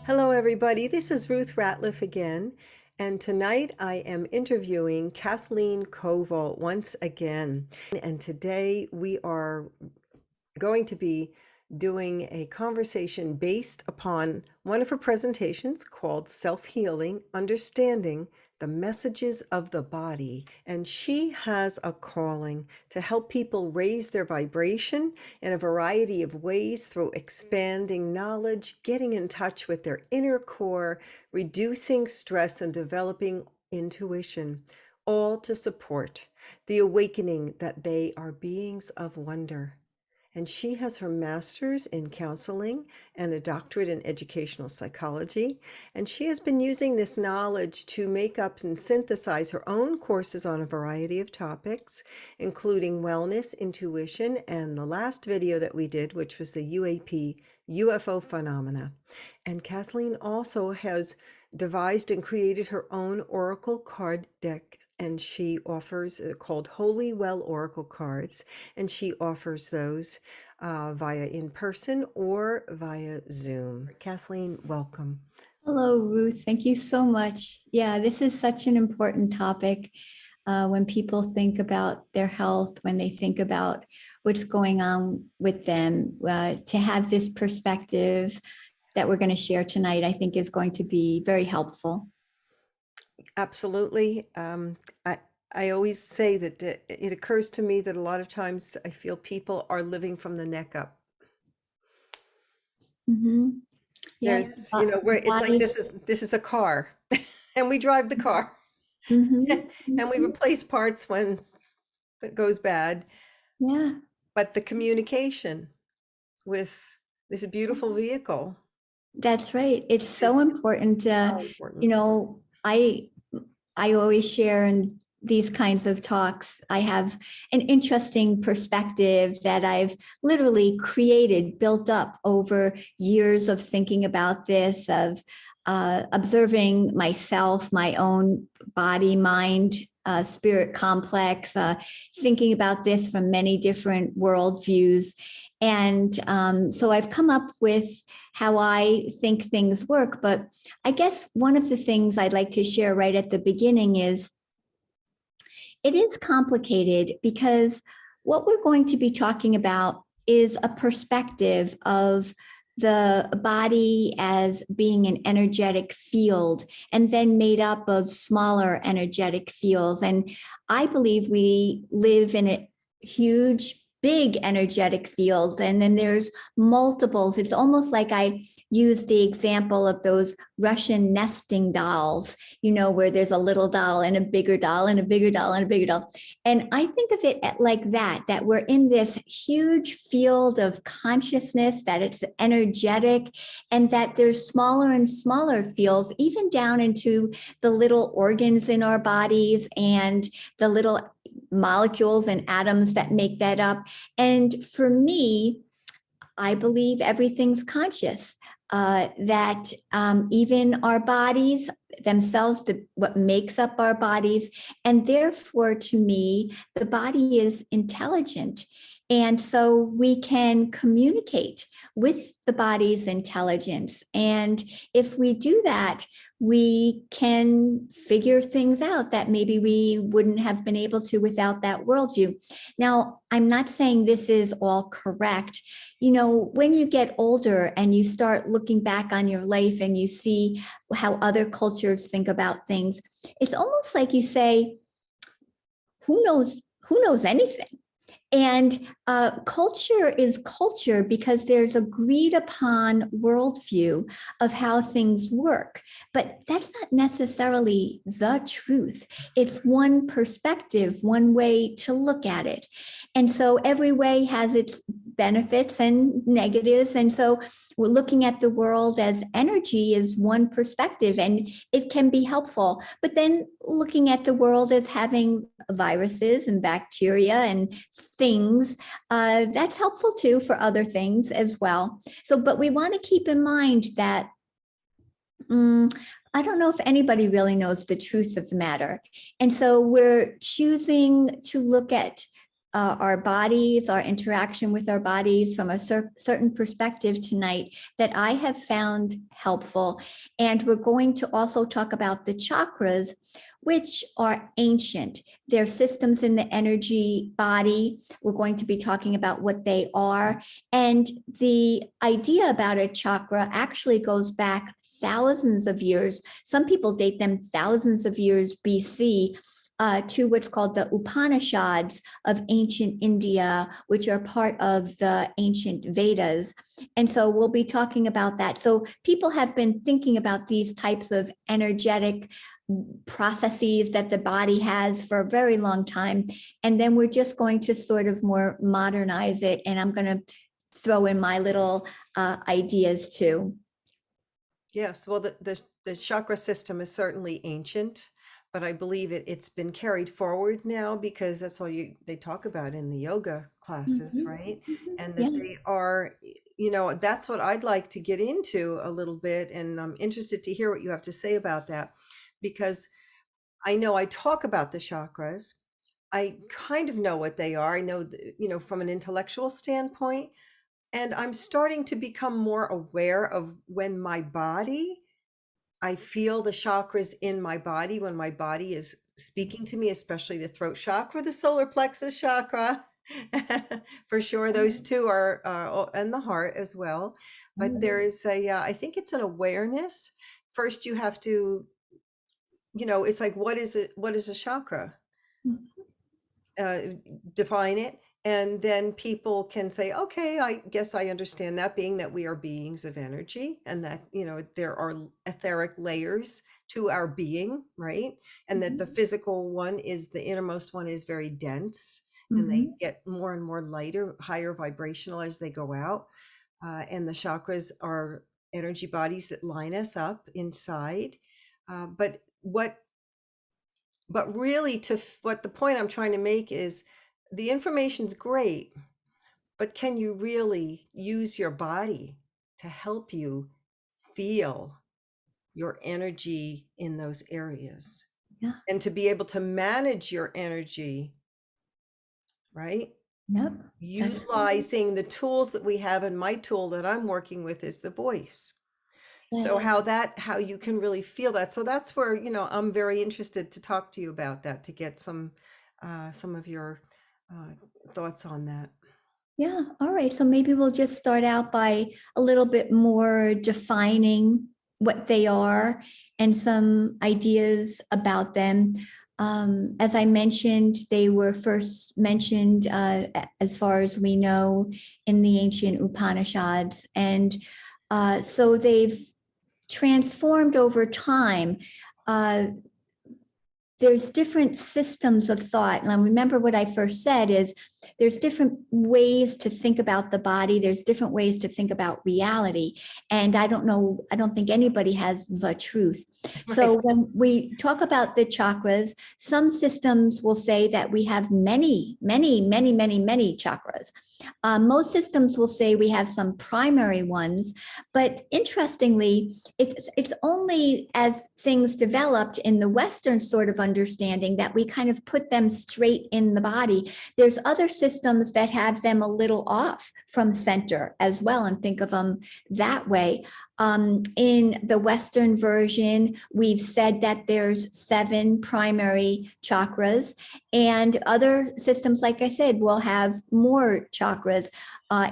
Hello, everybody. This is Ruth Ratliff again, and tonight I am interviewing Kathleen Covalt once again. And today we are going to be doing a conversation based upon one of her presentations called Self-Healing, Understanding the Messages of the Body. And she has a calling to help people raise their vibration in a variety of ways through expanding knowledge, getting in touch with their inner core, reducing stress, and developing intuition, all to support the awakening that they are beings of wonder. And she has her master's in counseling and a doctorate in educational psychology. And she has been using this knowledge to make up and synthesize her own courses on a variety of topics, including wellness, intuition, and the last video that we did, which was the UFO phenomena. And Kathleen also has devised and created her own oracle card deck, and she offers called Holy Well Oracle cards, and she offers those via in person or via Zoom. Kathleen, welcome. Hello, Ruth. Thank you so much. Yeah, this is such an important topic when people think about their health, when they think about what's going on with them. To have this perspective that we're going to share tonight, I think is going to be very helpful. Absolutely. I always say that it occurs to me that a lot of times I feel people are living from the neck up. Mm-hmm. There's, where it's like this is a car, and we drive the car, Mm-hmm. and we replace parts when it goes bad. Yeah, But the communication with this beautiful vehicle. that's right. It's so important. So important. I always share in these kinds of talks. I have an interesting perspective that I've literally created, built up over years of thinking about this, of observing myself, my own body, mind, spirit complex, thinking about this from many different worldviews. And so I've come up with how I think things work. But I guess one of the things I'd like to share right at the beginning is it is complicated because what we're going to be talking about is a perspective of the body as being an energetic field and then made up of smaller energetic fields. And I believe we live in a huge, big energetic fields, and then there's multiples. It's almost like I use the example of those Russian nesting dolls, where there's a little doll and a bigger doll and a bigger doll and a bigger doll. And I think of it like that we're in this huge field of consciousness, that it's energetic, and that there's smaller and smaller fields, even down into the little organs in our bodies and the little molecules and atoms that make that up. And for me, I believe everything's conscious, that even our bodies themselves, what makes up our bodies, and therefore to me, the body is intelligent. And so we can communicate with the body's intelligence. And if we do that, we can figure things out that maybe we wouldn't have been able to without that worldview. Now, I'm not saying this is all correct. When you get older and you start looking back on your life and you see how other cultures think about things, it's almost like you say, who knows anything? And culture is culture because there's agreed upon worldview of how things work. But that's not necessarily the truth. It's one perspective, one way to look at it. And so every way has its benefits and negatives. And so we're looking at the world as energy is one perspective, and it can be helpful. But then looking at the world as having viruses and bacteria and things, that's helpful too for other things as well. So, but we want to keep in mind that I don't know if anybody really knows the truth of the matter. And so we're choosing to look at our bodies, our interaction with our bodies from a certain perspective tonight that I have found helpful. And we're going to also talk about the chakras, which are ancient. They're systems in the energy body. We're going to be talking about what they are. And the idea about a chakra actually goes back thousands of years. Some people date them thousands of years BC. To what's called the Upanishads of ancient India, which are part of the ancient Vedas. And so we'll be talking about that. So people have been thinking about these types of energetic processes that the body has for a very long time. And then we're just going to sort of more modernize it. And I'm going to throw in my little ideas too. Yes, well, the chakra system is certainly ancient, but I believe it's been carried forward now because that's all they talk about in the yoga classes, Mhm, right? mhm. And that Yeah. they are, you know, that's what I'd like to get into a little bit, and I'm interested to hear what you have to say about that because I know I talk about the chakras. I kind of know what they are. I know, you know, from an intellectual standpoint, and I'm starting to become more aware of when my body I feel the chakras in my body when my body is speaking to me, especially the throat chakra, the solar plexus chakra. For sure, those two are, and the heart as well. But there is I think it's an awareness. First, you have to, you know, it's like, what is it? What is a chakra? uh, Define it, and then people can say, okay, I guess I understand that, being that we are beings of energy and that, you know, there are etheric layers to our being, right? And that the Mhm, physical one is the innermost one is very dense, and they mhm, get more and more lighter, higher vibrational as they go out. And the chakras are energy bodies that line us up inside. But really, what the point I'm trying to make is the information's great, but can you really use your body to help you feel your energy in those areas Yeah. and to be able to manage your energy, right? Yep. That's Utilizing the tools that we have, and my tool that I'm working with is the voice. So yes. how you can really feel that. So that's where, you know, I'm very interested to talk to you about that, to get some of your uh, thoughts on that. Yeah. All right. So maybe we'll just start out by a little bit more defining what they are and some ideas about them. As I mentioned, they were first mentioned, as far as we know, in the ancient Upanishads. And so they've transformed over time. Uh, there's different systems of thought. And remember what I first said is there's different ways to think about the body. There's different ways to think about reality. And I don't think anybody has the truth. Right. So when we talk about the chakras, some systems will say that we have many, many, many, many, many chakras. Most systems will say we have some primary ones, but interestingly, it's only as things developed in the Western sort of understanding that we kind of put them straight in the body. There's other systems that have them a little off from center as well, and think of them that way. In the Western version, we've said that there's 7 primary chakras, and other systems, like I said, will have more chakras.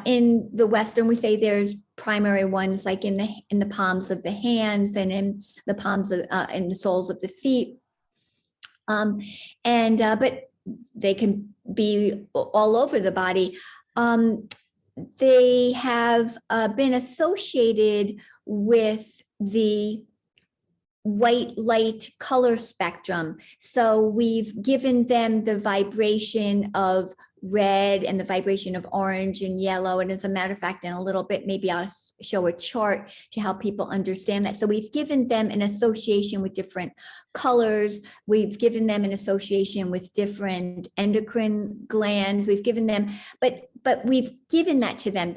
In the Western, we say there's primary ones like in the palms of the hands and in the palms of in the soles of the feet. And but they can be all over the body. They have been associated with the white light color spectrum. So we've given them the vibration of red and the vibration of orange and yellow. And as a matter of fact, in a little bit, maybe I'll show a chart to help people understand that. So we've given them an association with different colors. We've given them an association with different endocrine glands. We've given them, but we've given that to them.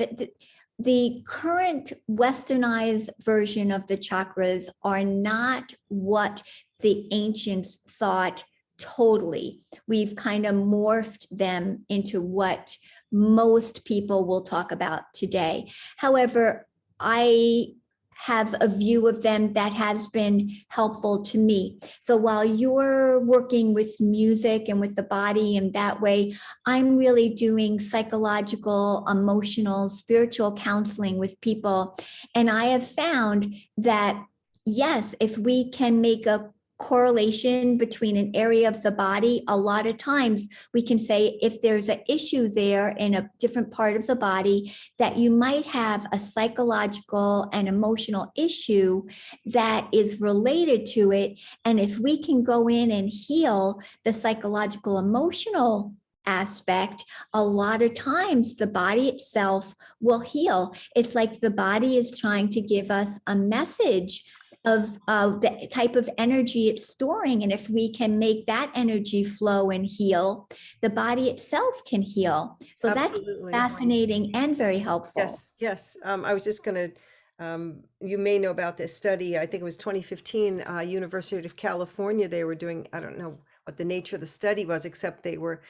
The current westernized version of the chakras are not what the ancients thought totally. We've kind of morphed them into what most people will talk about today. However, I have a view of them that has been helpful to me. So while you're working with music and with the body in that way, I'm really doing psychological, emotional, spiritual counseling with people. And I have found that, yes, if we can make a correlation between an area of the body, a lot of times we can say if there's an issue there in a different part of the body, that you might have a psychological and emotional issue that is related to it. And if we can go in and heal the psychological, emotional aspect, a lot of times the body itself will heal. It's like the body is trying to give us a message of the type of energy it's storing. And if we can make that energy flow and heal, the body itself can heal. So that's Absolutely. fascinating and very helpful. Yes, yes. I was just going to, you may know about this study. I think it was 2015, University of California. They were doing, I don't know what the nature of the study was, except they were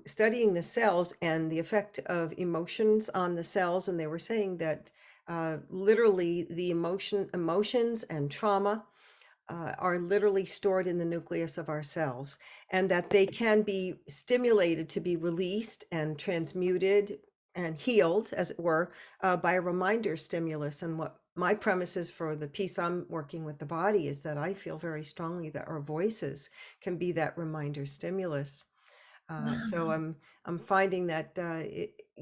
studying the cells and the effect of emotions on the cells. And they were saying that literally the emotions and trauma are literally stored in the nucleus of our cells, and that they can be stimulated to be released and transmuted and healed, as it were, by a reminder stimulus. And what my premise is for the piece I'm working with the body is that I feel very strongly that our voices can be that reminder stimulus. So Wow. I'm finding that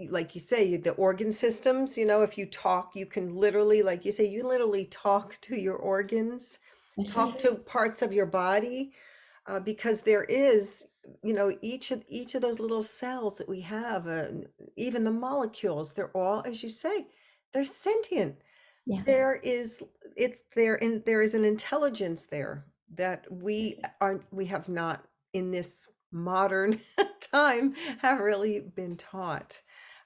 like you say, the organ systems, if you talk, you can literally, like you say, you literally talk to your organs, That's talk right. to parts of your body, because there is, each of those little cells that we have, even the molecules, they're all, as you say, they're sentient. Yeah. There is, it's there, and there is an intelligence there that we have not in this modern time have really been taught.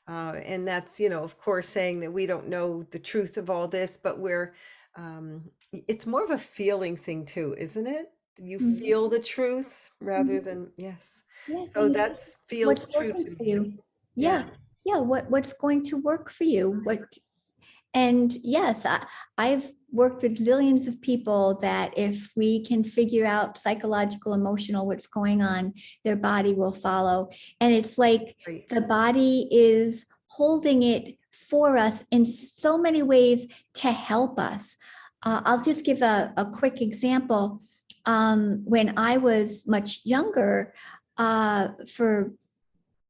And that's, of course, saying that we don't know the truth of all this, but it's more of a feeling thing too, isn't it? You Mhm. feel the truth rather Mhm. than, yes. Yes, So and that that's feels what's true working to for me. you. Yeah. Yeah. Yeah. What's going to work for you? And yes, I've worked with zillions of people that if we can figure out psychological, emotional, what's going on, their body will follow. And it's like Right. the body is holding it for us in so many ways to help us. I'll just give a quick example. When I was much younger, for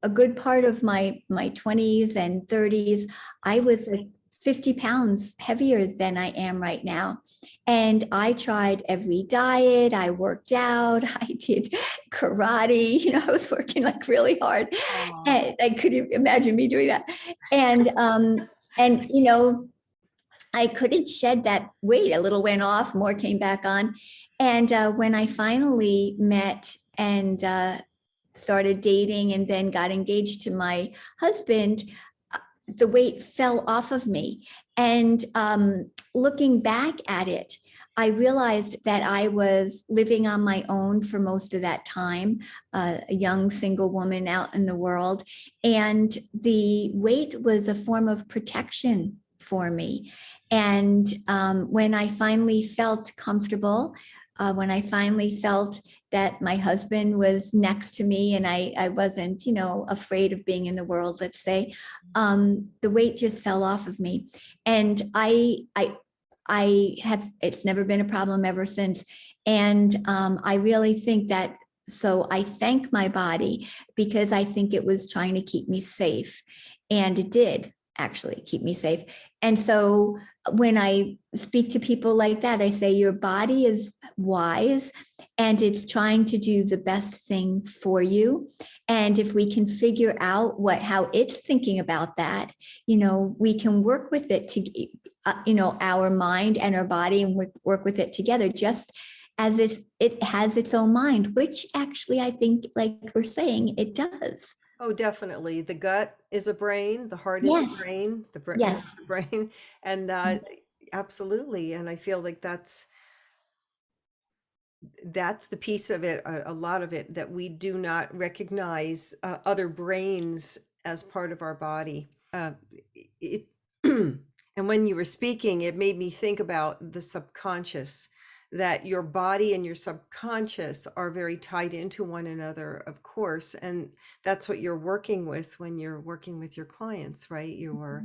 a good part of my 20s and 30s, I was like 50 pounds heavier than I am right now. And I tried every diet, I worked out, I did karate, I was working like really hard. Aw. And I couldn't imagine me doing that. And I couldn't shed that weight. A little went off, more came back on. And when I finally met and started dating and then got engaged to my husband, the weight fell off of me. And looking back at it, I realized that I was living on my own for most of that time, a young single woman out in the world. And the weight was a form of protection for me. And when I finally felt comfortable, when I finally felt that my husband was next to me and I wasn't, afraid of being in the world, let's say, the weight just fell off of me. And I have, it's never been a problem ever since. And I really think that, so I thank my body because I think it was trying to keep me safe. And it did actually keep me safe. And so when I speak to people like that, I say, your body is wise and it's trying to do the best thing for you. And if we can figure out how it's thinking about that, we can work with it to, our mind and our body, and work with it together, just as if it has its own mind, which actually I think, like we're saying, it does. Oh, definitely. The gut is a brain, the heart is a Yes, brain, yes. is a brain, and absolutely. And I feel like that's that's the piece of it, a lot of it, that we do not recognize other brains as part of our body. It, and when you were speaking, it made me think about the subconscious, that your body and your subconscious are very tied into one another, of course. And that's what you're working with when you're working with your clients, right? You're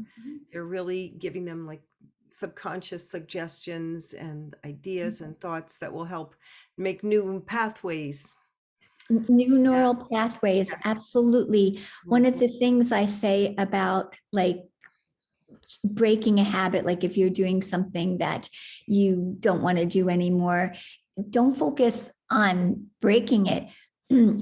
really giving them like subconscious suggestions and ideas and thoughts that will help make new pathways. New Yeah. neural pathways, Yes. absolutely. One Yes. of the things I say about like breaking a habit, like if you're doing something that you don't want to do anymore, don't focus on breaking it.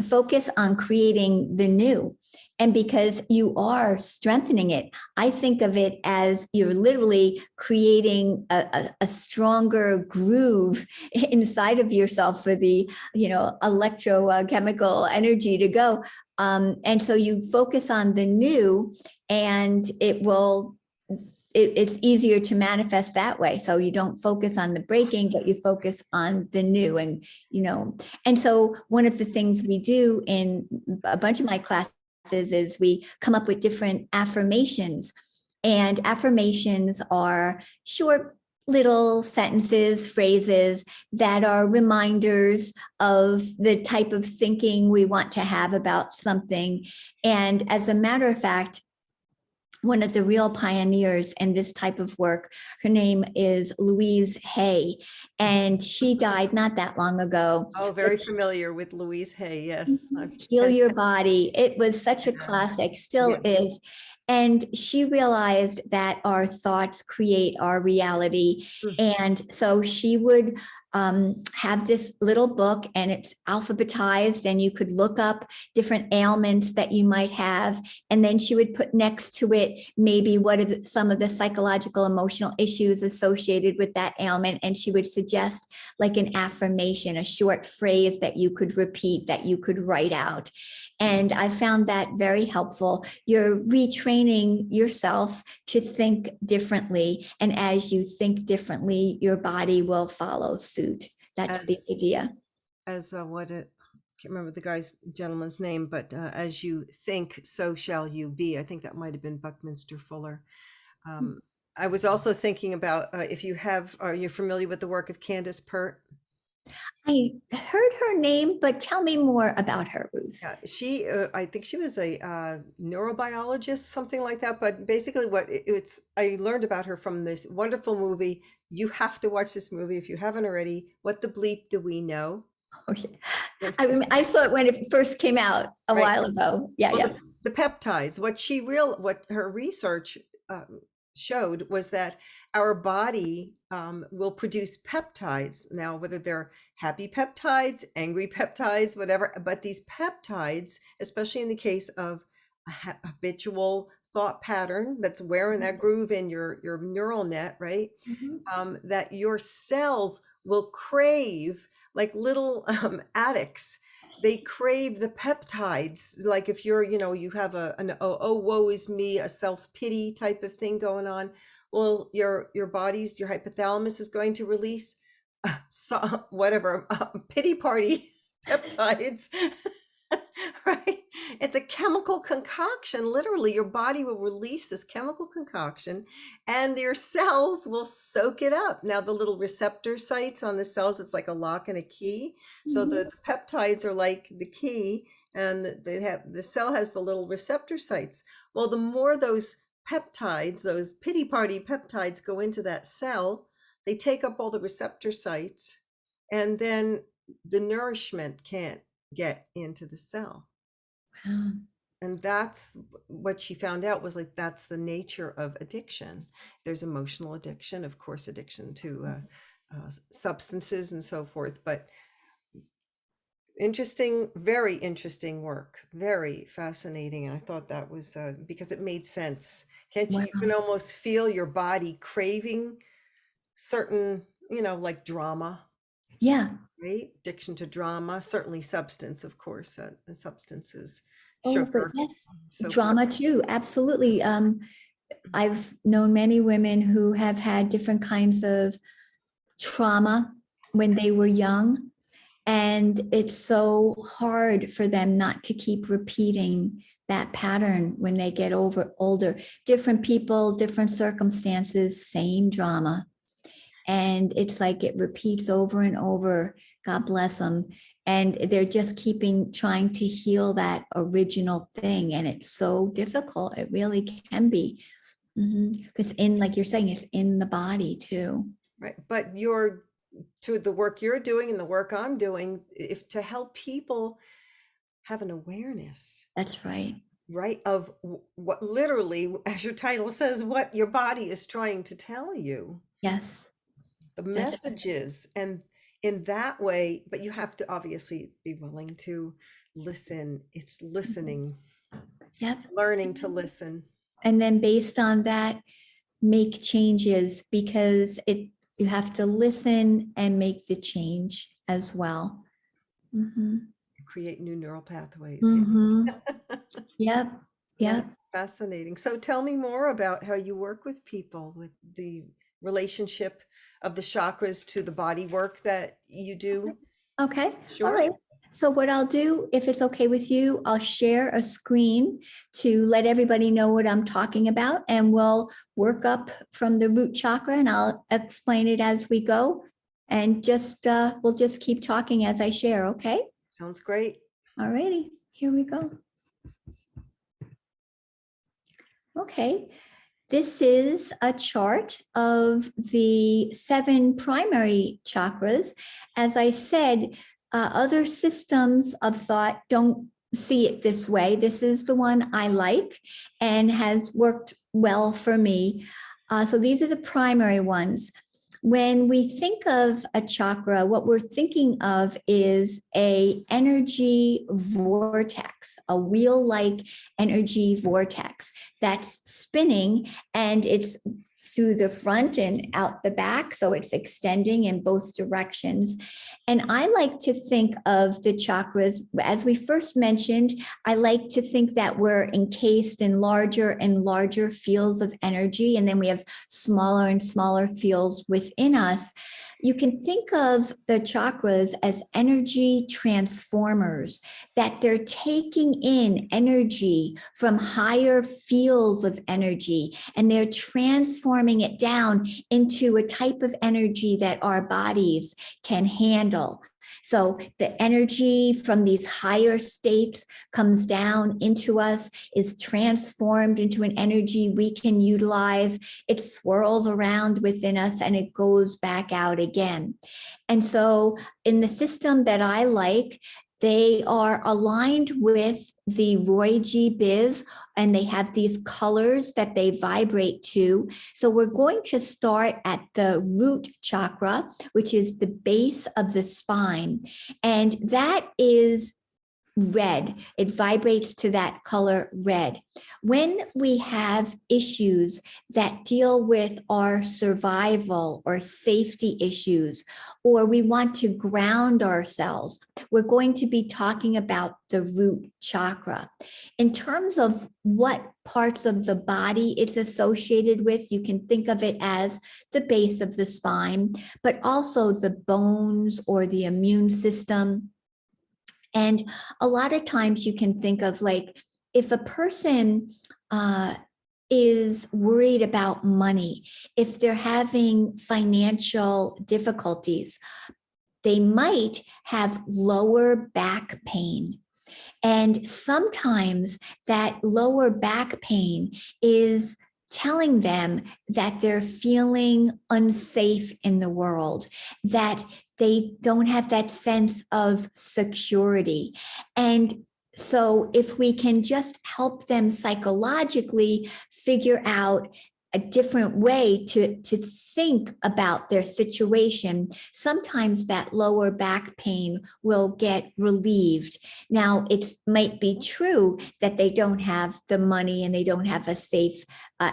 Focus on creating the new. And because you are strengthening it, I think of it as you're literally creating a stronger groove inside of yourself for the, electrochemical energy to go. And so you focus on the new, and it's easier to manifest that way. So you don't focus on the breaking, but you focus on the new. And so one of the things we do in a bunch of my classes is we come up with different affirmations. And affirmations are short little sentences, phrases that are reminders of the type of thinking we want to have about something. And as a matter of fact, one of the real pioneers in this type of work, her name is Louise Hay, and she died not that long ago. Oh, very familiar with Louise Hay. Yes. Heal Your Body. It was such a classic, still Yes. is. And she realized that our thoughts create our reality. And so she would have this little book, and it's alphabetized, and you could look up different ailments that you might have. And then she would put next to it maybe what are some of the psychological, emotional issues associated with that ailment. And she would suggest like an affirmation, a short phrase that you could repeat, that you could write out. And I found that very helpful. You're retraining yourself to think differently. And as you think differently, your body will follow suit. That's the idea. As what it, I can't remember the gentleman's name, but as you think, so shall you be. I think that might have been Buckminster Fuller. I was also thinking about if you are you familiar with the work of Candace Pert? I heard her name, but tell me more about her, Ruth. Yeah, I think she was a neurobiologist, something like that. But basically, I learned about her from this wonderful movie. You have to watch this movie if you haven't already. What the bleep do we know? Oh, yeah. I saw it when it first came out a while ago. Yeah, well, yeah. The peptides. What her research showed was that our body will produce peptides. Now, whether they're happy peptides, angry peptides, whatever, but these peptides, especially in the case of a habitual thought pattern that's wearing that groove in your neural net, right? That your cells will crave, like little addicts. They crave the peptides. Like if you have oh woe is me, a self-pity type of thing going on. Well, your hypothalamus is going to release whatever pity party peptides. Right? It's a chemical concoction. Literally, your body will release this chemical concoction and your cells will soak it up. Now, the little receptor sites on the cells, it's like a lock and a key. So the peptides are like the key, and the cell has the little receptor sites. Well, the more those peptides, those pity party peptides go into that cell, they take up all the receptor sites, and then the nourishment can't get into the cell. Wow. And that's what she found out, was like that's the nature of addiction. There's emotional addiction, of course, addiction to substances and so forth, but very interesting work, very fascinating. I thought that was because it made sense. Can't you? Wow. You can almost feel your body craving certain, like drama. Yeah. Right? Addiction to drama, certainly substance, of course, the substances, Oh, but sugar, yes, so drama forth. too. Absolutely. I've known many women who have had different kinds of trauma when they were young. And it's so hard for them not to keep repeating that pattern when they get older. Different people, different circumstances, same drama. And it's like it repeats over and over. God bless them. And they're just trying to heal that original thing. And it's so difficult. It really can be. Because like you're saying, it's in the body too. Right. But to the work you're doing and the work I'm doing, if to help people have an awareness. That's right. Right. Of what literally, as your title says, what your body is trying to tell you. Yes. The messages. And in that way, but you have to obviously be willing to listen. It's listening. Yep. Learning to listen. And then based on that, make changes, because you have to listen and make the change as well. Create new neural pathways. Yes. Yep. That's fascinating. So tell me more about how you work with people, with the relationship of the chakras to the body work that you do. Okay. Sure. All right. So what I'll do, if it's okay with you, I'll share a screen to let everybody know what I'm talking about, and we'll work up from the root chakra, and I'll explain it as we go. And we'll just keep talking as I share. Okay. Sounds great. All righty. Here we go. Okay. This is a chart of the 7 primary chakras. As I said, other systems of thought don't see it this way. This is the one I like and has worked well for me. So these are the primary ones. When we think of a chakra, what we're thinking of is a energy vortex, a wheel-like energy vortex that's spinning, and it's through the front and out the back. So it's extending in both directions. And I like to think of the chakras, as we first mentioned, I like to think that we're encased in larger and larger fields of energy. And then we have smaller and smaller fields within us. You can think of the chakras as energy transformers, that they're taking in energy from higher fields of energy, and they're transforming it down into a type of energy that our bodies can handle. So the energy from these higher states comes down into us, is transformed into an energy we can utilize. It swirls around within us and it goes back out again. And so in the system that I like, they are aligned with the Roy G. Biv, and they have these colors that they vibrate to. So we're going to start at the root chakra, which is the base of the spine. And that is red. It vibrates to that color red. When we have issues that deal with our survival or safety issues, or we want to ground ourselves, we're going to be talking about the root chakra. In terms of what parts of the body it's associated with, you can think of it as the base of the spine, but also the bones or the immune system. And a lot of times you can think of, like, if a person is worried about money, if they're having financial difficulties, they might have lower back pain. And sometimes that lower back pain is telling them that they're feeling unsafe in the world, that they don't have that sense of security. And so if we can just help them psychologically figure out a different way to think about their situation, sometimes that lower back pain will get relieved. Now, it might be true that they don't have the money and they don't have a safe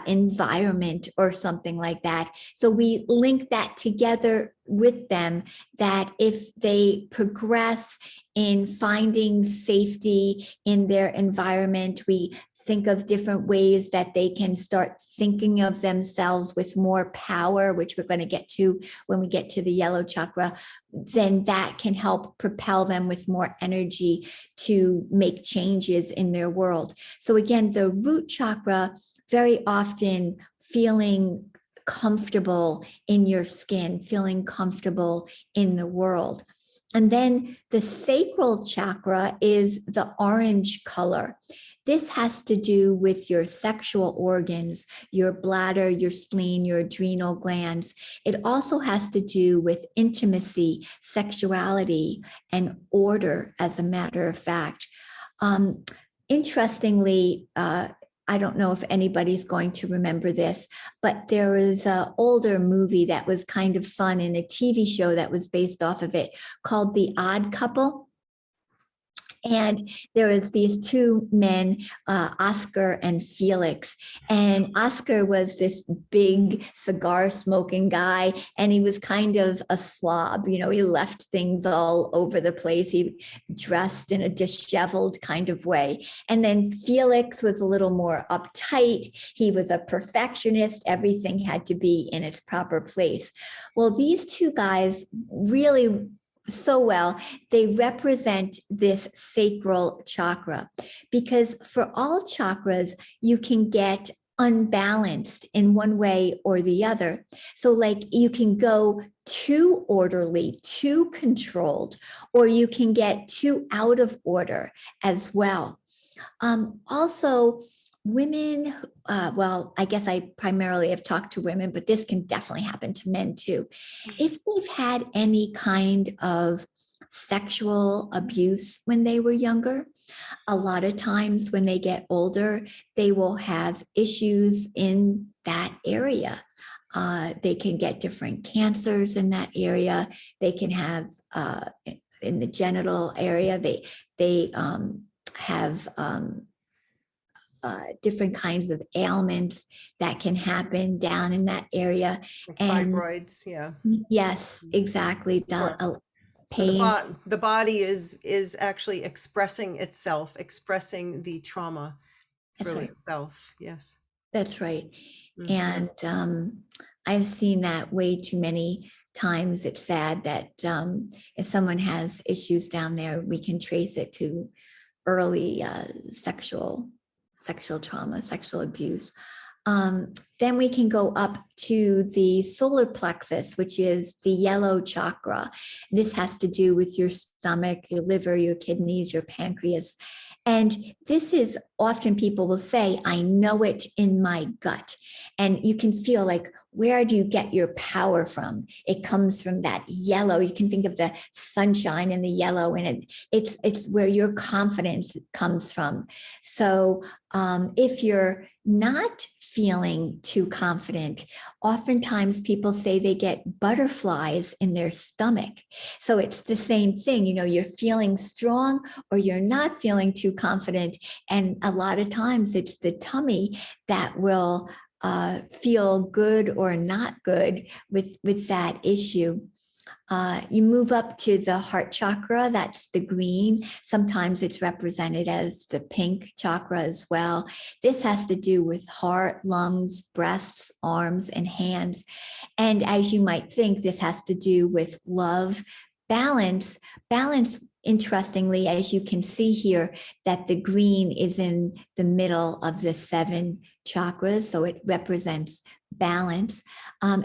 environment or something like that. So we link that together with them, that if they progress in finding safety in their environment, we think of different ways that they can start thinking of themselves with more power, which we're going to get to when we get to the yellow chakra, then that can help propel them with more energy to make changes in their world. So again, the root chakra, very often feeling comfortable in your skin, feeling comfortable in the world. And then the sacral chakra is the orange color. This has to do with your sexual organs, your bladder, your spleen, your adrenal glands. It also has to do with intimacy, sexuality, and order, as a matter of fact. Interestingly, I don't know if anybody's going to remember this, but there was an older movie that was kind of fun and a TV show that was based off of it called The Odd Couple. And there was these two men, Oscar and Felix. And Oscar was this big cigar smoking guy, and he was kind of a slob. You know, he left things all over the place. He dressed in a disheveled kind of way. And then Felix was a little more uptight. He was a perfectionist. Everything had to be in its proper place. Well, these two guys really so well, they represent this sacral chakra, because for all chakras, you can get unbalanced in one way or the other. So like you can go too orderly, too controlled, or you can get too out of order as well. Also, women, well, I guess I primarily have talked to women, but this can definitely happen to men too. If they've had any kind of sexual abuse when they were younger, a lot of times when they get older, they will have issues in that area. They can get different cancers in that area. They can have in the genital area, they have different kinds of ailments that can happen down in that area. And Fibroids, yeah. yes, exactly. Sure. So Pain. the body is actually expressing itself, expressing the trauma through itself. Yes. That's right. And I've seen that way too many times. It's sad that if someone has issues down there, we can trace it to early sexual trauma, sexual abuse. Then we can go up to the solar plexus, which is the yellow chakra. This has to do with your stomach, your liver, your kidneys, your pancreas. And this is often people will say, I know it in my gut. And you can feel like, where do you get your power from? It comes from that yellow. You can think of the sunshine and the yellow, and it's where your confidence comes from. So if you're not feeling too confident, oftentimes people say they get butterflies in their stomach. So it's the same thing, you know, you're feeling strong or you're not feeling too confident. And a lot of times it's the tummy that will feel good or not good with that issue. You move up to the heart chakra, that's the green. Sometimes it's represented as the pink chakra as well. This has to do with heart, lungs, breasts, arms, and hands. And as you might think, this has to do with love, balance. Balance, interestingly, as you can see here, that the green is in the middle of the 7 chakras, so it represents balance.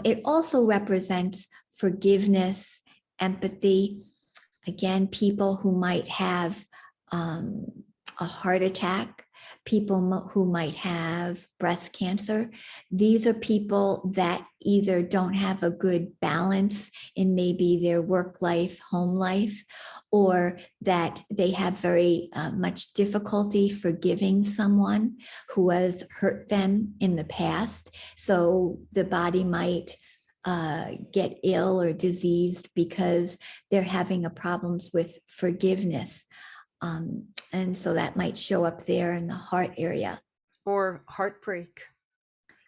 It also represents forgiveness, empathy. Again, people who might have a heart attack, people who might have breast cancer. These are people that either don't have a good balance in maybe their work life, home life, or that they have very much difficulty forgiving someone who has hurt them in the past. So the body might get ill or diseased because they're having a problems with forgiveness. And so that might show up there in the heart area. Or heartbreak.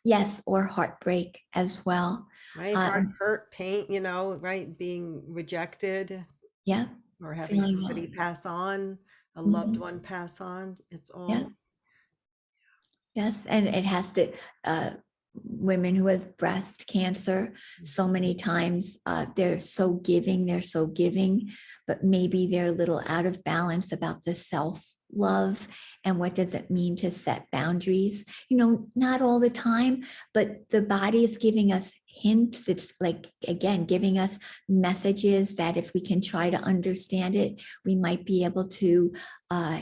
Yes, or heartbreak as well. Right, hurt, pain, you know, right, being rejected. Yeah. Or having somebody pass on, a loved one pass on. It's all. Yeah. Yes, and it has to, women who have breast cancer, so many times they're so giving, but maybe they're a little out of balance about the self-love and what does it mean to set boundaries. Not all the time, but the body is giving us hints. It's like, again, giving us messages that if we can try to understand it, we might be able to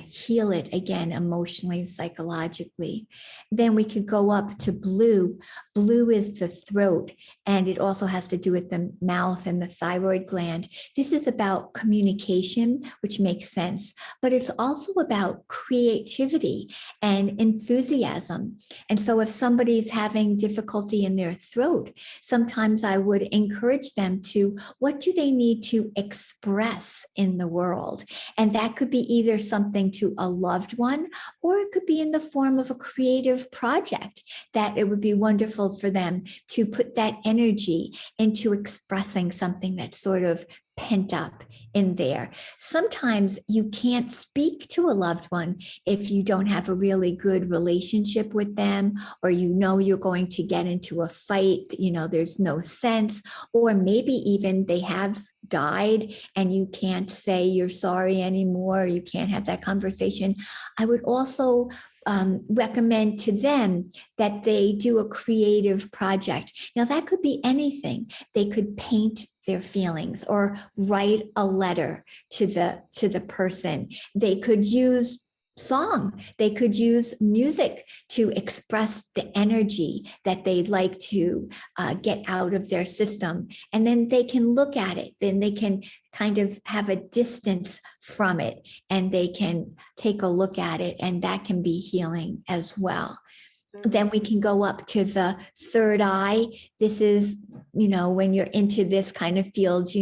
heal it again, emotionally, psychologically. Then we could go up to blue. Blue is the throat, and it also has to do with the mouth and the thyroid gland. This is about communication, which makes sense, but it's also about creativity and enthusiasm. And so if somebody's having difficulty in their throat, sometimes I would encourage them to, what do they need to express in the world? And that could be either something to a loved one, or it could be in the form of a creative project that it would be wonderful for them to put that energy into expressing something that's sort of pent up in there. Sometimes you can't speak to a loved one if you don't have a really good relationship with them, or you're going to get into a fight, there's no sense, or maybe even they have died and you can't say you're sorry anymore, you can't have that conversation. I would also recommend to them that they do a creative project. Now, that could be anything. They could paint their feelings or write a letter to the person. They could use song. They could use music to express the energy that they'd like to get out of their system. And then they can look at it. Then they can kind of have a distance from it, and they can take a look at it, and that can be healing as well. Then we can go up to the third eye. This is, when you're into this kind of field,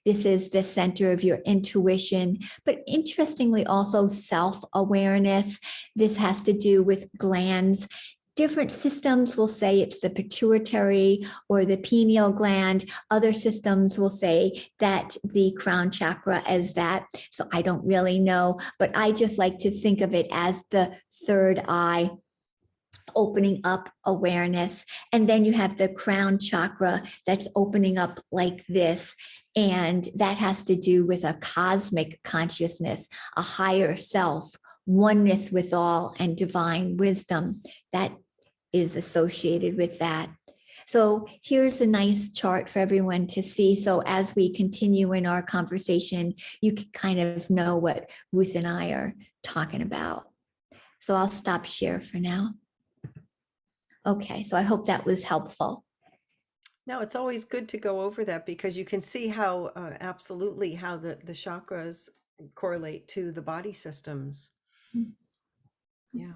this is the center of your intuition, but interestingly also self-awareness. This has to do with glands. Different systems will say it's the pituitary or the pineal gland. Other systems will say that the crown chakra is that. So I don't really know, but I just like to think of it as the third eye, opening up awareness. And then you have the crown chakra that's opening up like this. And that has to do with a cosmic consciousness, a higher self, oneness with all, and divine wisdom that is associated with that. So here's a nice chart for everyone to see. So as we continue in our conversation, you can kind of know what Ruth and I are talking about. So I'll stop share for now. Okay, so I hope that was helpful. No, it's always good to go over that because you can see how absolutely how the chakras correlate to the body systems. Yeah.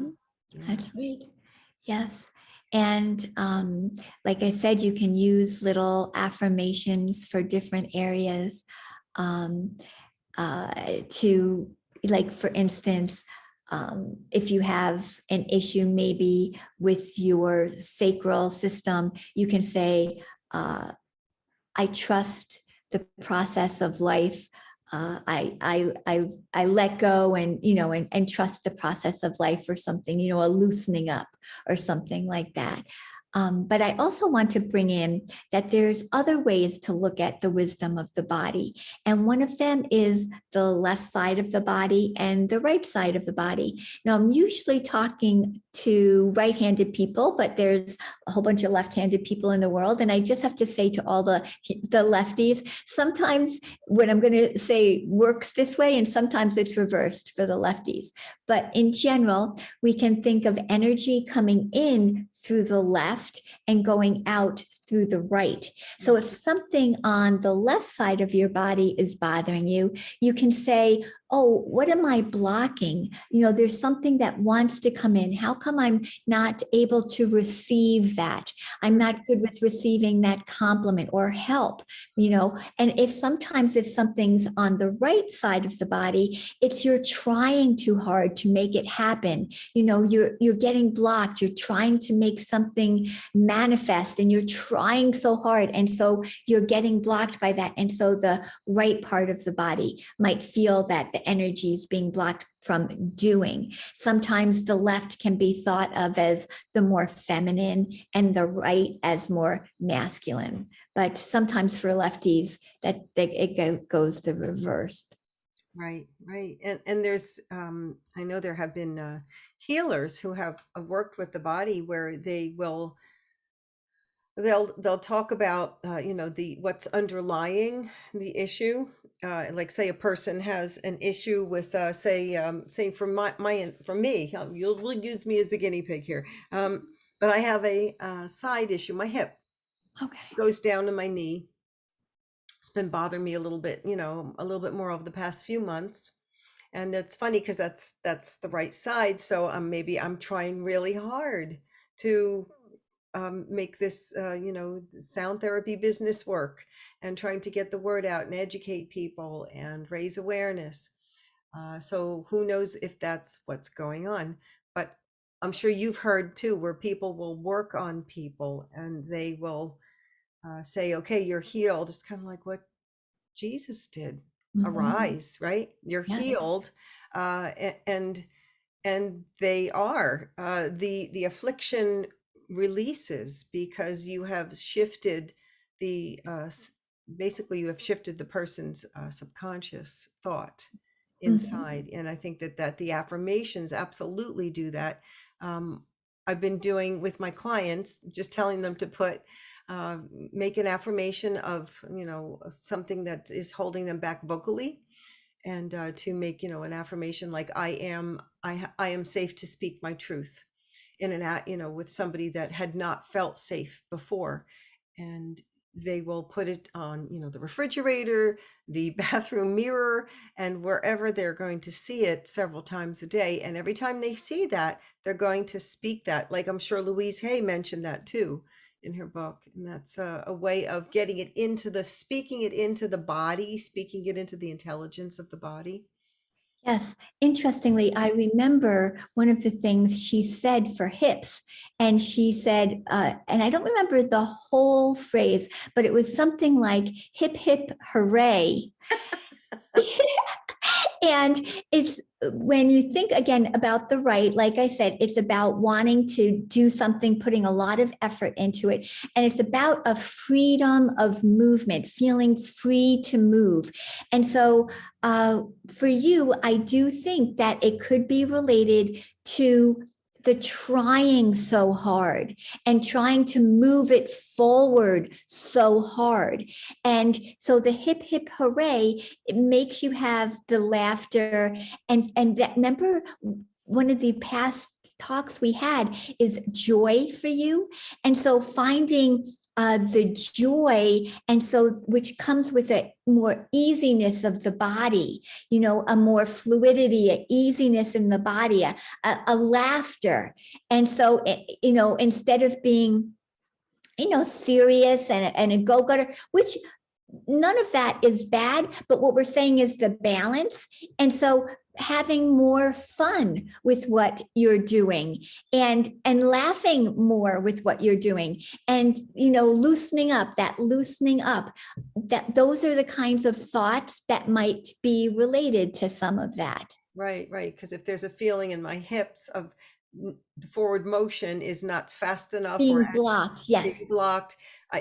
That's right. Yes. And like I said, you can use little affirmations for different areas to, like, for instance, if you have an issue maybe with your sacral system, you can say, I trust the process of life. I let go and, and trust the process of life, or something, a loosening up or something like that. But I also want to bring in that there's other ways to look at the wisdom of the body. And one of them is the left side of the body and the right side of the body. Now, I'm usually talking to right-handed people, but there's a whole bunch of left-handed people in the world. And I just have to say to all the lefties, sometimes what I'm going to say works this way, and sometimes it's reversed for the lefties. But in general, we can think of energy coming in through the left and going out through the right. So if something on the left side of your body is bothering you, you can say, oh, what am I blocking? There's something that wants to come in. How come I'm not able to receive that? I'm not good with receiving that compliment or help, and if something's on the right side of the body, it's you're trying too hard to make it happen. You're getting blocked. You're trying to make something manifest, and you're trying trying so hard. And so you're getting blocked by that. And so the right part of the body might feel that the energy is being blocked from doing. Sometimes the left can be thought of as the more feminine and the right as more masculine. But sometimes for lefties, that it goes the reverse. Right, right. And there's I know there have been healers who have worked with the body where they'll talk about the what's underlying the issue. Like say a person has an issue with say from from me, we'll use me as the guinea pig here. But I have a side issue. My hip Okay. goes down to my knee. It's been bothering me a little bit, a little bit more over the past few months. And it's funny because that's the right side. So maybe I'm trying really hard to make this, sound therapy business work, and trying to get the word out and educate people and raise awareness. So who knows if that's what's going on? But I'm sure you've heard too, where people will work on people and they will say, okay, you're healed. It's kind of like what Jesus did. Mhm. Arise, right? You're Yes. healed. And they are the affliction releases because you have shifted the basically you have shifted the person's subconscious thought Mhm. inside. And I think that the affirmations absolutely do that. um, I've been doing with my clients, just telling them to put make an affirmation of something that is holding them back vocally, and to make an affirmation like I am safe to speak my truth in with somebody that had not felt safe before. And they will put it on the refrigerator, the bathroom mirror, and wherever they're going to see it several times a day. And every time they see that, they're going to speak that, like I'm sure Louise Hay mentioned that too in her book. And that's a way of getting it into speaking it into the body, speaking it into the intelligence of the body. Yes. Interestingly, I remember one of the things she said for hips, and she said, and I don't remember the whole phrase, but it was something like hip, hip, hooray. And it's when you think again about the right, like I said, it's about wanting to do something, putting a lot of effort into it. And it's about a freedom of movement, feeling free to move. And so for you, I do think that it could be related to the trying so hard and trying to move it forward so hard. And so the hip, hip, hooray, it makes you have the laughter. And that, remember, one of the past talks we had is joy for you. And so finding the joy, and so which comes with a more easiness of the body, a more fluidity, a easiness in the body, a laughter. And so, instead of being, serious and a go-getter, which none of that is bad, but what we're saying is the balance. And so having more fun with what you're doing, and laughing more with what you're doing, and loosening up, that those are the kinds of thoughts that might be related to some of that. Right, right. Because if there's a feeling in my hips of the forward motion is not fast enough or Being blocked, yes. being blocked,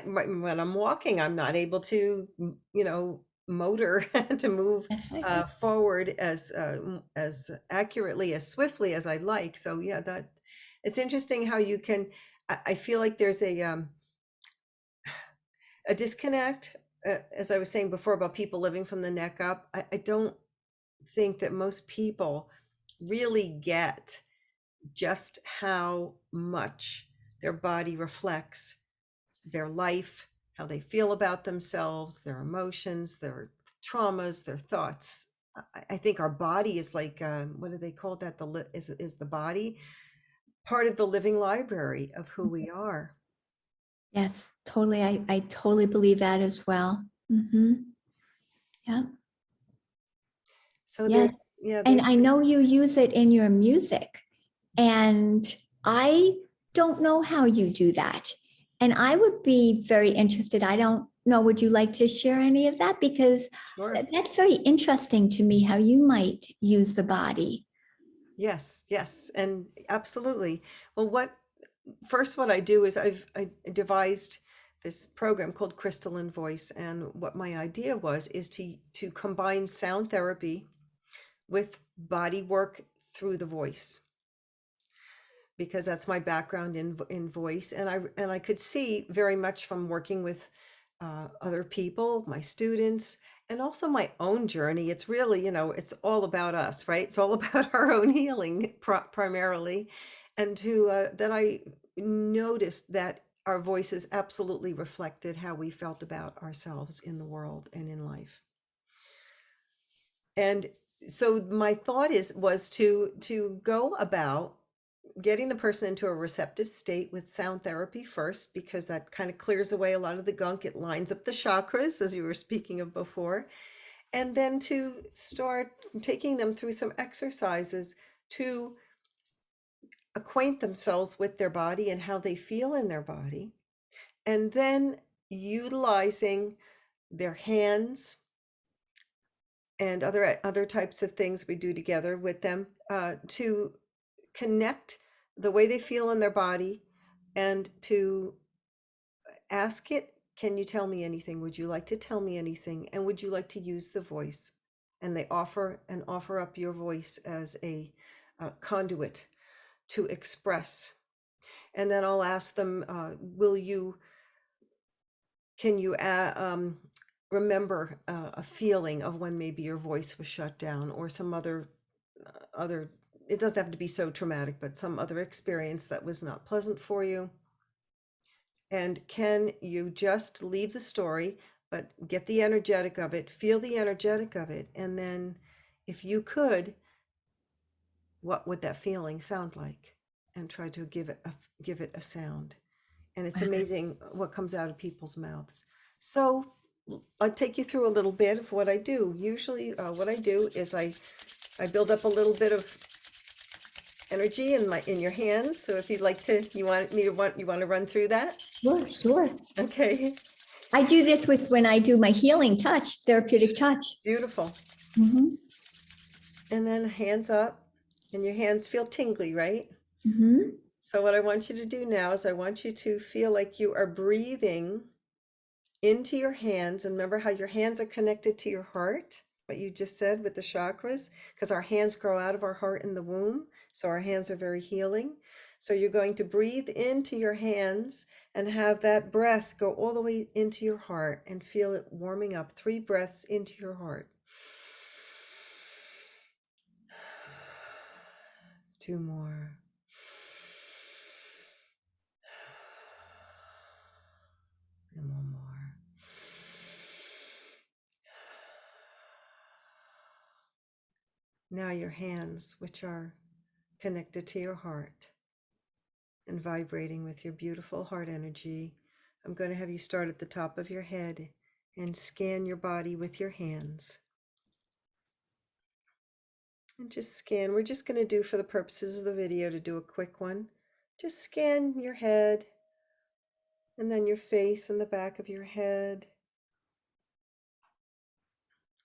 when I'm walking, I'm not able to, motor to move That's right. forward as accurately, as swiftly as I like. So yeah, that it's interesting how you can. I feel like there's a disconnect, as I was saying before about people living from the neck up. I don't think that most people really get just how much their body reflects their life, how they feel about themselves, their emotions, their traumas, their thoughts. I think our body is like, what do they call that? Is the body part of the living library of who we are? Yes, totally. I totally believe that as well. Yeah. So Yes. And there's I know you use it in your music, and I don't know how you do that. And I would be very interested. I don't know, would you like to share any of that? Because Sure. that's very interesting to me, how you might use the body. Yes, yes, and absolutely. Well, what I do is I devised this program called Crystalline Voice, and what my idea was is to combine sound therapy with body work through the voice, because that's my background in voice, and I could see very much from working with other people, my students, and also my own journey. It's really, it's all about us, right? It's all about our own healing primarily, and to that I noticed that our voices absolutely reflected how we felt about ourselves in the world and in life. And so my thought was to go about getting the person into a receptive state with sound therapy first, because that kind of clears away a lot of the gunk. It lines up the chakras, as you were speaking of before. And then to start taking them through some exercises to acquaint themselves with their body and how they feel in their body. And then utilizing their hands and other types of things we do together with them to connect the way they feel in their body, and to ask it, can you tell me anything? Would you like to tell me anything? And would you like to use the voice? And they offer up your voice as a conduit to express. And then I'll ask them, can you remember a feeling of when maybe your voice was shut down, or some other, it doesn't have to be so traumatic, but some other experience that was not pleasant for you. And can you just leave the story, but get the energetic of it, feel the energetic of it, and then if you could, what would that feeling sound like? And try to give it a sound. And it's amazing what comes out of people's mouths. So I'll take you through a little bit of what I do. Usually what I do is I build up a little bit of energy in your hands. So if you'd like to, you want to run through that? Sure, sure. Okay. I do this with when I do my healing touch, therapeutic touch. Beautiful. Mm-hmm. And then hands up, and your hands feel tingly, right? Mm-hmm. So what I want you to do now is I want you to feel like you are breathing into your hands. And remember how your hands are connected to your heart, what you just said with the chakras, because our hands grow out of our heart in the womb. So our hands are very healing. So you're going to breathe into your hands and have that breath go all the way into your heart and feel it warming up. 3 breaths into your heart. 2 more. And 1 more. Now your hands, which are connected to your heart and vibrating with your beautiful heart energy, I'm going to have you start at the top of your head and scan your body with your hands. And just scan. We're just going to do, for the purposes of the video, to do a quick one. Just scan your head, and then your face and the back of your head,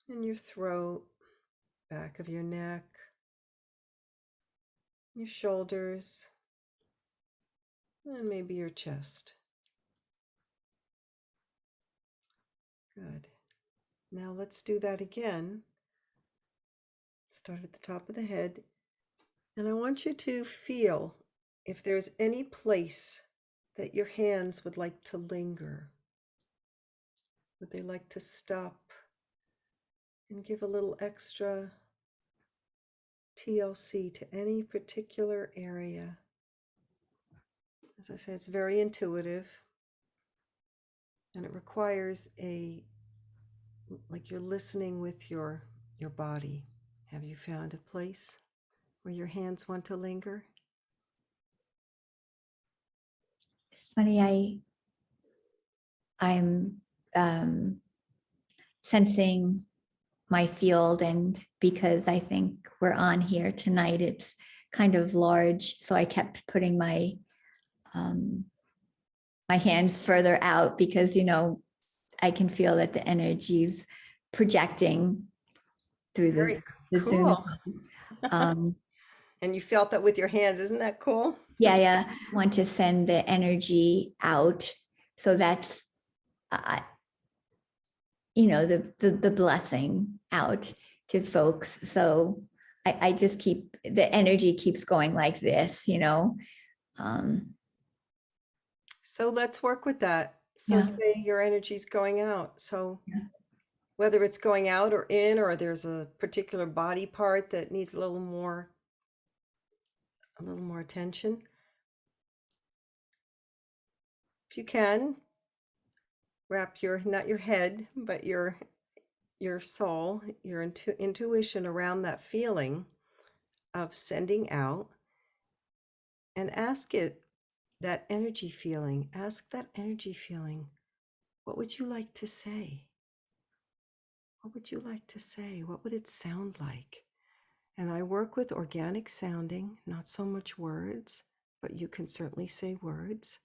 and your throat, back of your neck, your shoulders, and maybe your chest. Good. Now let's do that again. Start at the top of the head, and I want you to feel if there's any place that your hands would like to linger. Would they like to stop and give a little extra TLC to any particular area? As I say, it's very intuitive, and it requires like you're listening with your body. Have you found a place where your hands want to linger? It's funny, I'm sensing my field, and because I think we're on here tonight, it's kind of large. So I kept putting my my hands further out because, I can feel that the energy's projecting through Very the Zoom. cool. Um, And you felt that with your hands. Isn't that cool? yeah. Want to send the energy out. So that's, uh, the blessing out to folks. So I just the energy keeps going like this. Um, So let's work with that. So yeah. say your energy's going out. So Yeah. whether it's going out or in, or there's a particular body part that needs a little more attention. If you can, wrap not your head, but your soul, your intuition around that feeling of sending out, and ask that energy feeling, what would you like to say? What would you like to say? What would it sound like? And I work with organic sounding, not so much words, but you can certainly say words.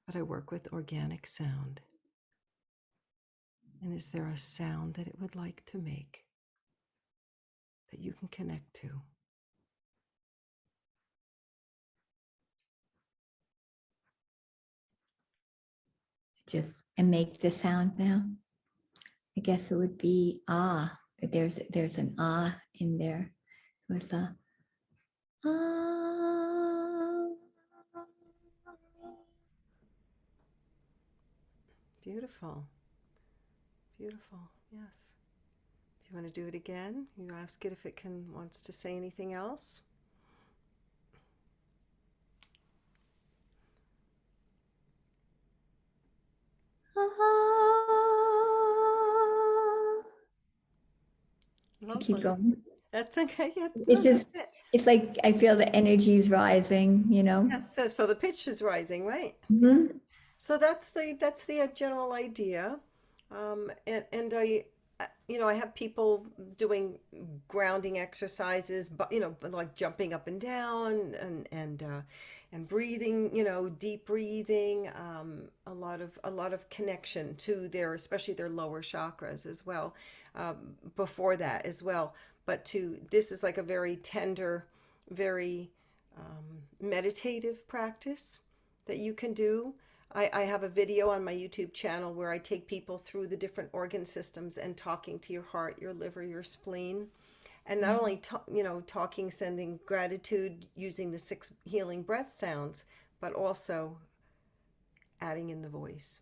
But I work with organic sound. And is there a sound that it would like to make that you can connect to? And make the sound now. I guess it would be ah. There's an ah in there with a ah. Beautiful. Beautiful. Yes. Do you want to do it again? You ask it if it wants to say anything else. Keep Lovely. going. That's okay. Yeah, It's no, just, that's it. it's like I feel the energy's rising. Yes. So the pitch is rising, right? Mhm. So that's the general idea, and I have people doing grounding exercises, but like jumping up and down and breathing, deep breathing, a lot of connection to especially their lower chakras as well, before that as well. But this is like a very tender, very meditative practice that you can do. I have a video on my YouTube channel where I take people through the different organ systems and talking to your heart, your liver, your spleen, and not only talking, sending gratitude using the 6 healing breath sounds, but also adding in the voice.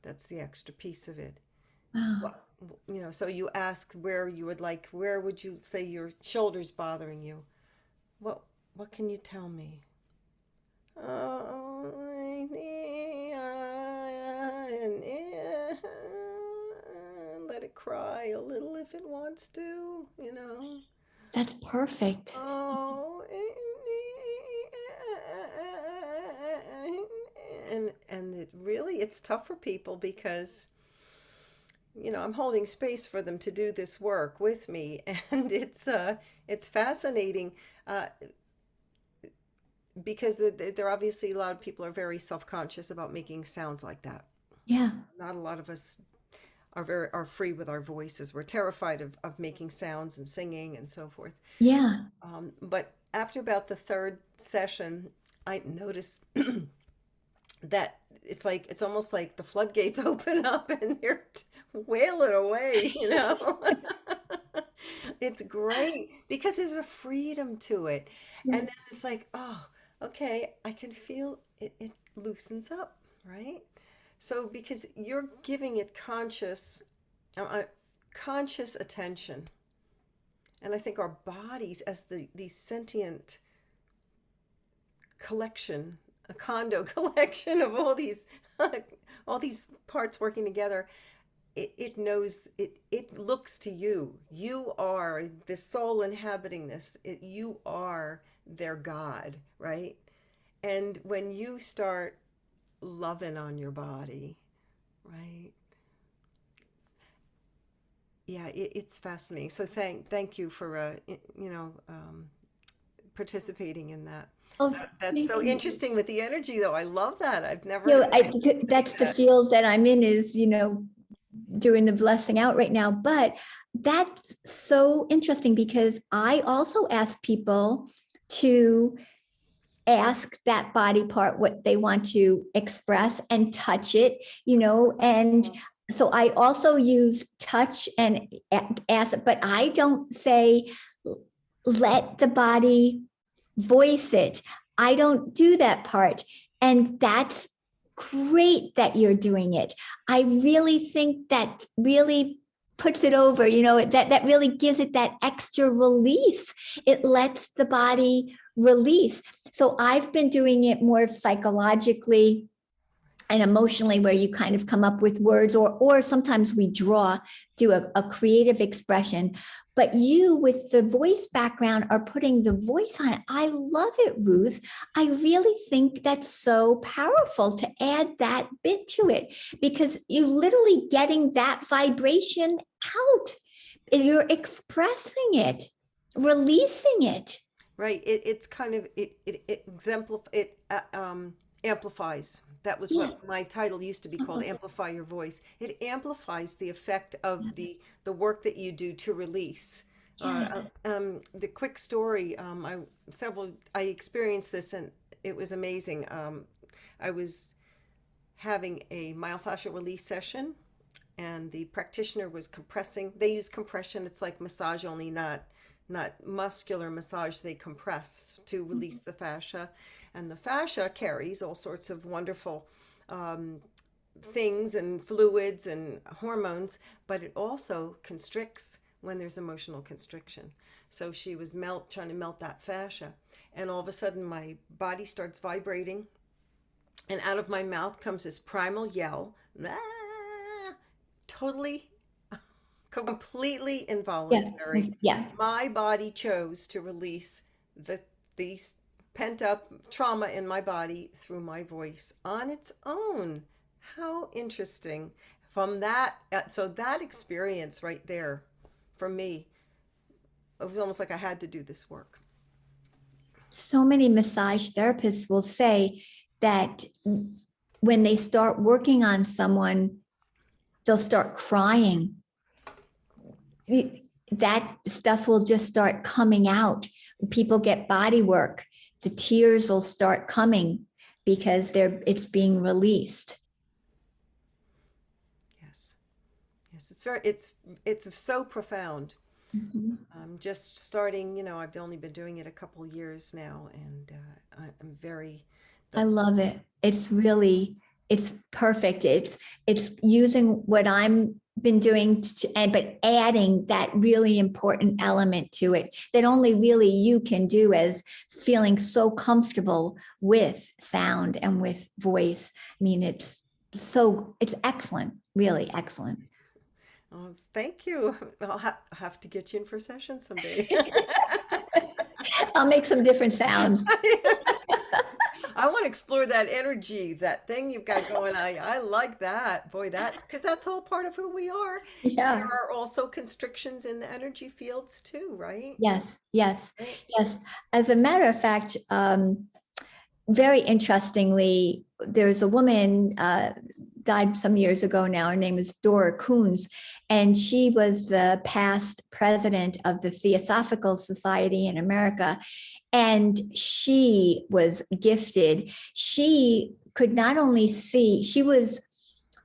That's the extra piece of it. Wow. What, so you ask where would you say your shoulder's bothering you? What what can you tell me? Oh, let it cry a little if it wants to. That's perfect. Oh, and it's tough for people because I'm holding space for them to do this work with me, and it's fascinating. Uh, because there obviously a lot of people are very self-conscious about making sounds like that. Yeah. Not a lot of us are free with our voices. We're terrified of making sounds and singing and so forth. Yeah. But after about the third session, I noticed that it's almost like the floodgates open up and they're wailing away. It's great because there's a freedom to it. And Yeah. then it's like, oh, okay, I can feel it loosens up, right? So because you're giving it conscious attention. And I think our bodies as the sentient collection, a condo collection of all these parts working together, it knows it looks to you. You are the soul inhabiting this. You are their God, right? And when you start loving on your body, right? Yeah, it's fascinating. So thank you for participating in that. Oh, That's thank so you. interesting with the energy, though. I love that. I've never You know, heard anyone say that's the that. field that I'm in is, doing the blessing out right now. But that's so interesting because I also ask people to ask that body part what they want to express and touch it, and so I also use touch and ask, but I don't say let the body voice it. I don't do that part. And that's great that you're doing it. I really think that really puts it over, that really gives it that extra release. It lets the body release. So I've been doing it more psychologically and emotionally, where you kind of come up with words, or sometimes we do a creative expression. But you, with the voice background, are putting the voice on it. I love it, Ruth. I really think that's so powerful to add that bit to it, because you're literally getting that vibration out. You're expressing it, releasing it. Right. It's kind of it amplifies. That was Yeah. what my title used to be called, Amplify Your Voice. It amplifies the effect of the work that you do to release. Yes. The quick story, I experienced this and it was amazing. I was having a myofascial release session and the practitioner was compressing. They use compression. It's like massage, only not muscular massage. They compress to release the fascia, and the fascia carries all sorts of wonderful things and fluids and hormones, but it also constricts when there's emotional constriction. So she was trying to melt that fascia, and all of a sudden my body starts vibrating, and out of my mouth comes this primal yell, ah, totally, completely Yeah. involuntary. Yeah. My body chose to release the pent up trauma in my body through my voice on its own. How interesting. From that, so that experience right there, for me, it was almost like I had to do this work. So many massage therapists will say that when they start working on someone, they'll start crying. That stuff will just start coming out. People get body work, the tears will start coming because it's being released. Yes, yes, it's so profound. Mm-hmm. I'm just starting. I've only been doing it a couple years now, and I'm very. I The, love it. It's perfect. It's using what I'm been doing but adding that really important element to it that only really you can do, as feeling so comfortable with sound and with voice. I mean, it's excellent, really excellent. oh, thank you. Have to get you in for a session someday. I'll make some different sounds. I want to explore that energy, that thing you've got going. I like that. Boy, because that's all part of who we are. And there Yeah. are also constrictions in the energy fields too, right? Yes, yes, Right. yes. As a matter of fact, very interestingly, there's a woman died some years ago now. Her name is Dora Coons, and she was the past president of the Theosophical Society in America. And she was gifted. She could not only see,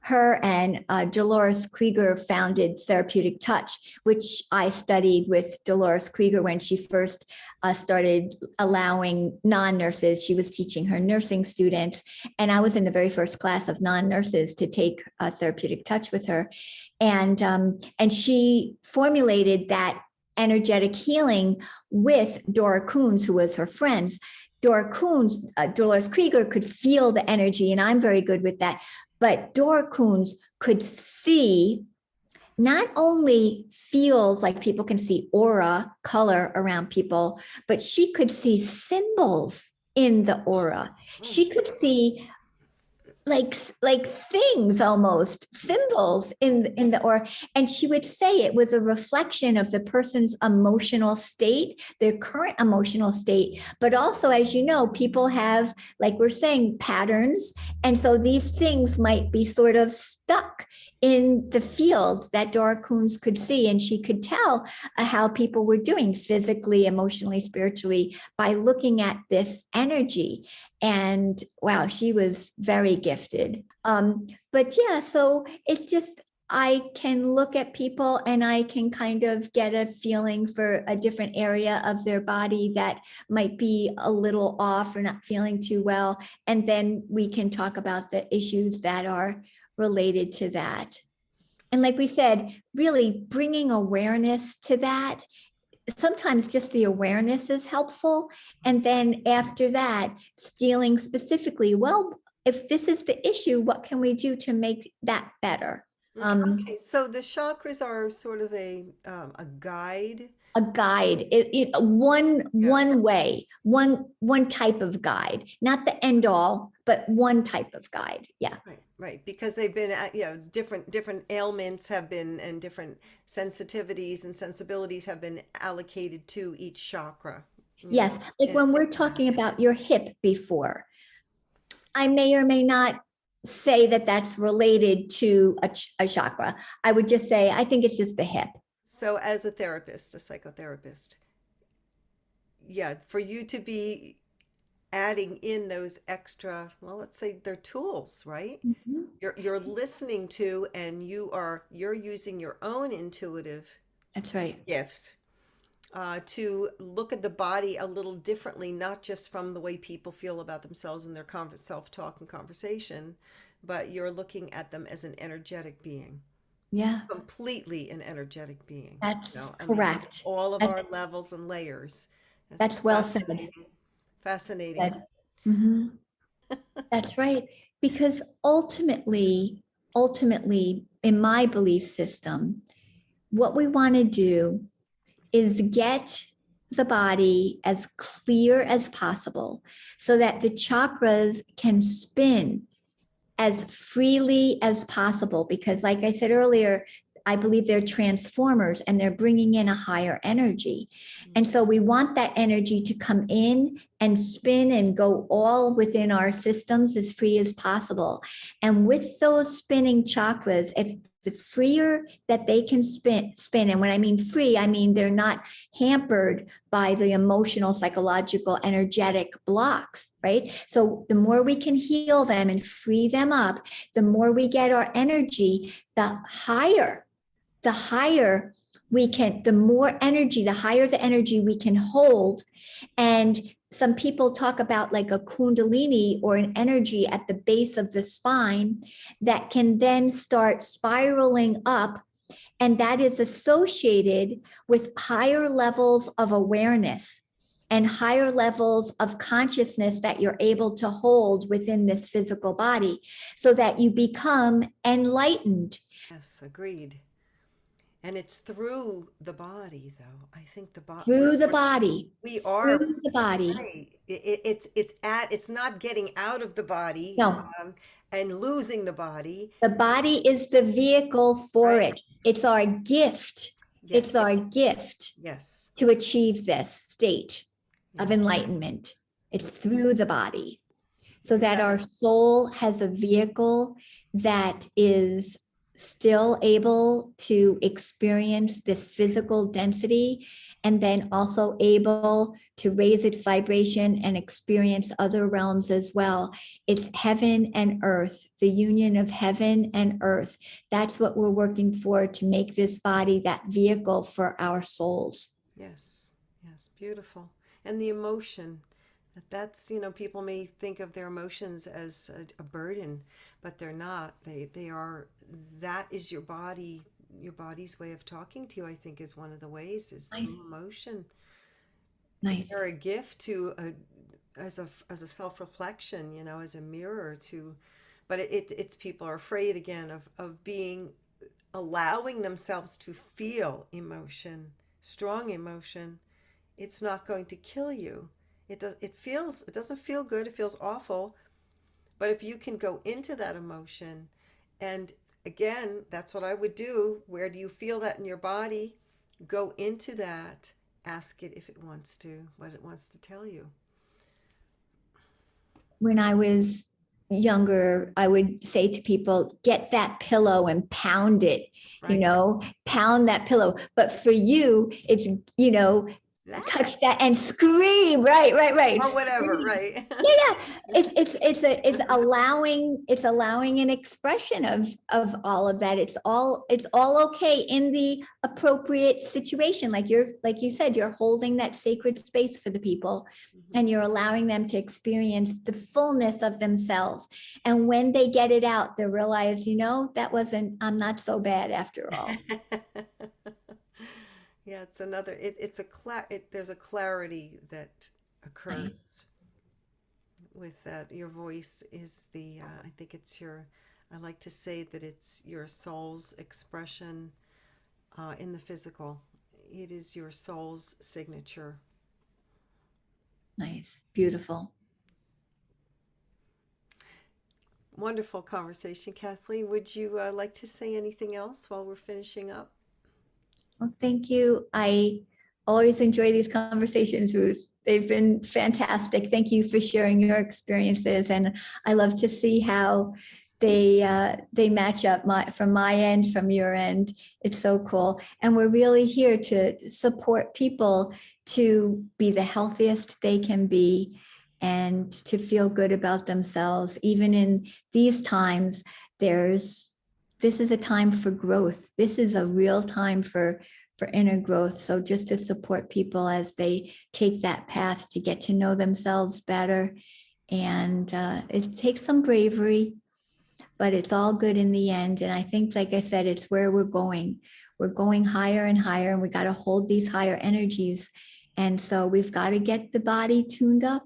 her and Dolores Krieger founded Therapeutic Touch, which I studied with Dolores Krieger when she first started allowing non-nurses. She was teaching her nursing students, and I was in the very first class of non-nurses to take Therapeutic Touch with her. And she formulated that energetic healing with Dora Coons, who was her friends. Dora Coons, Dolores Krieger could feel the energy, and I'm very good with that. But Dora Coons could see, not only feels like people can see aura, color around people, but she could see symbols in the aura. She could see like things, almost symbols in the aura. And she would say it was a reflection of the person's emotional state, their current emotional state. But also, as you know, people have, like we're saying, patterns, and so these things might be sort of stuck in the field that Dora Coons could see, and she could tell how people were doing physically, emotionally, spiritually by looking at this energy. And wow, she was very gifted. But yeah, so it's just, I can look at people and I can kind of get a feeling for a different area of their body that might be a little off or not feeling too well. And then we can talk about the issues that are related to that. And like we said, really bringing awareness to that. Sometimes just the awareness is helpful. And then after that, dealing specifically, well, if this is the issue, what can we do to make that better? Okay, so the chakras are sort of a guide. A guide, Yeah. one way, one type of guide, not the end all, but one type of guide. Yeah. Right, right, because they've been, different ailments have been, and different sensitivities and sensibilities have been allocated to each chakra, you know. Yes. Like when we're talking about your hip before, I may or may not say that that's related to a chakra. I would just say, I think it's just the hip. So as a therapist, a psychotherapist, yeah, for you to be adding in those extra, well, let's say they're tools, right? Mhm. You're listening to, and you're using your own intuitive That's right. gifts to look at the body a little differently, not just from the way people feel about themselves in their self-talk and conversation, but you're looking at them as an energetic being, Yeah, completely an energetic being. that's I mean, with correct. all of That's, our levels and layers. That's that's well said. fascinating. Fascinating. Said. Mhm. That's right. Because ultimately, in my belief system, what we want to do is get the body as clear as possible so that the chakras can spin as freely as possible. Because, like I said earlier, I believe they're transformers and they're bringing in a higher energy. And so we want that energy to come in and spin and go all within our systems as free as possible. And with those spinning chakras, if the freer that they can spin, and when I mean free, I mean they're not hampered by the emotional, psychological, energetic blocks, right? So the more we can heal them and free them up, the more we get our energy, the higher we can, the more energy, the higher the energy we can hold. And some people talk about like a kundalini or an energy at the base of the spine that can then start spiraling up. And that is associated with higher levels of awareness and higher levels of consciousness that you're able to hold within this physical body so that you become enlightened. Yes, agreed. And it's through the body, though. I think the body, Through the body, we are, through the body. right. It's not getting out of the body, No, and losing the body, the body is the vehicle for right? it. It's our gift. Yes, It's our gift yes, to achieve this state of yeah, enlightenment. It's yes, through the body, so that our exactly. soul has a vehicle that is still able to experience this physical density and then also able to raise its vibration and experience other realms as well. It's heaven and earth, the union of heaven and earth. That's what we're working for, to make this body that vehicle for our souls. Yes, yes, beautiful. And the emotion, that's, people may think of their emotions as a burden, but they're not. They are, that is your body's way of talking to you, I think, is one of the ways, is through emotion. Nice. They're a gift to as a self-reflection, as a mirror to, but it's people are afraid again of being, allowing themselves to feel emotion, strong emotion. It's not going to kill you. It doesn't feel good. It feels awful, But if you can go into that emotion, and again, that's what I would do. Where do you feel that in your body? Go into that. Ask it if it wants to, what it wants to tell you. When I was younger, I would say to people, get that pillow and pound it, Right. pound that pillow. But for you, it's, Ah, touch that and scream. Right, right, right. or whatever, Scream. right? Yeah, yeah. It's allowing an expression of all of that. It's all okay in the appropriate situation. Like you said, you're holding that sacred space for the people, Mhm. and you're allowing them to experience the fullness of themselves. And when they get it out, they realize, I'm not so bad after all. Yeah, it's another, it's there's a clarity that Nice. occurs with that. Your voice is I think I like to say that it's your soul's expression in the physical. It is your soul's signature. Nice. Beautiful. Wonderful conversation, Kathleen. Would you like to say anything else while we're finishing up? Well, thank you. I always enjoy these conversations, Ruth. They've been fantastic. Thank you for sharing your experiences, and I love to see how they match up from my end, from your end. It's so cool, and we're really here to support people to be the healthiest they can be, and to feel good about themselves, even in these times. There's this is a time for growth. This is a real time for inner growth. So just to support people as they take that path to get to know themselves better. And it takes some bravery, but it's all good in the end. And I think, like I said, it's where we're going. We're going higher and higher, and we got to hold these higher energies. And so we've got to get the body tuned up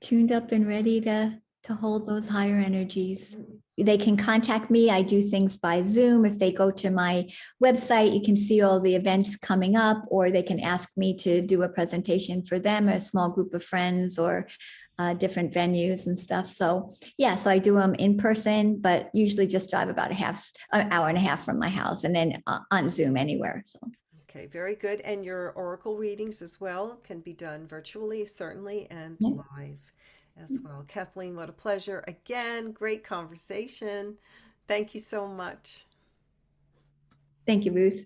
and ready to hold those higher energies. They can contact me. I do things by Zoom. If they go to my website, you can see all the events coming up, or they can ask me to do a presentation for them, a small group of friends, or different venues and stuff. So yeah, so I do them in person, but usually just drive about an hour and a half from my house, and then on Zoom anywhere. So Okay, very good. And your oracle readings as well can be done virtually, certainly, and yeah. live as well. Kathleen, what a pleasure. Again, great conversation. Thank you so much. Thank you, Ruth.